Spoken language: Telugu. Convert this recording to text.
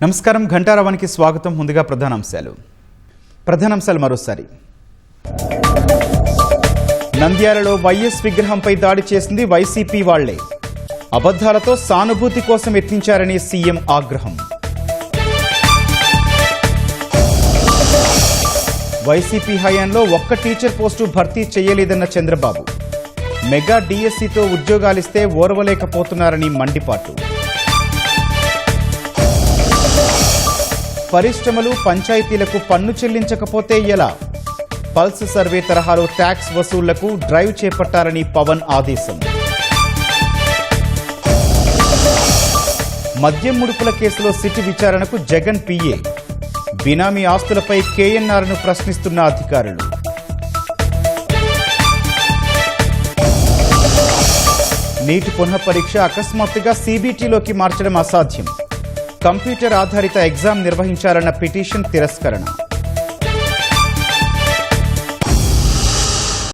నమస్కారం, ఘంటారావానికి స్వాగతం. ముందుగా ప్రధానాంశాలు మరోసారి. నంద్యాలలో వైఎస్ విగ్రహంపై దాడి చేసింది వైసీపీ వాళ్లే. అబద్ధాలతో సానుభూతి కోసం యత్నించారని సీఎం ఆగ్రహం. వైసీపీ హయాంలో ఒక్క టీచర్ పోస్టు భర్తీ చేయలేదన్న చంద్రబాబు. మెగా డిఎస్సితో ఉద్యోగాలిస్తే ఓర్వలేకపోతున్నారని మండిపాటు. పరిశ్రమలు, పంచాయతీలకు పన్ను చెల్లించకపోతే ఎలా? పల్స్ సర్వే తరహాలో ట్యాక్స్ వసూళ్లకు డ్రైవ్ చేపట్టాలని పవన్ ఆదేశం. మద్యం ముడుపుల కేసులో సిట్ విచారణకు జగన్ పిఏ. బినామీ ఆస్తులపై కేఎన్ఆర్ను ప్రశ్నిస్తున్న అధికారులు. నీటి పునఃపరీక్ష అకస్మాత్తుగా సీబీటీలోకి మార్చడం అసాధ్యం. కంప్యూటర్ ఆధారిత ఎగ్జామ్ నిర్వహించాలన్న పిటిషన్ తిరస్కరణ.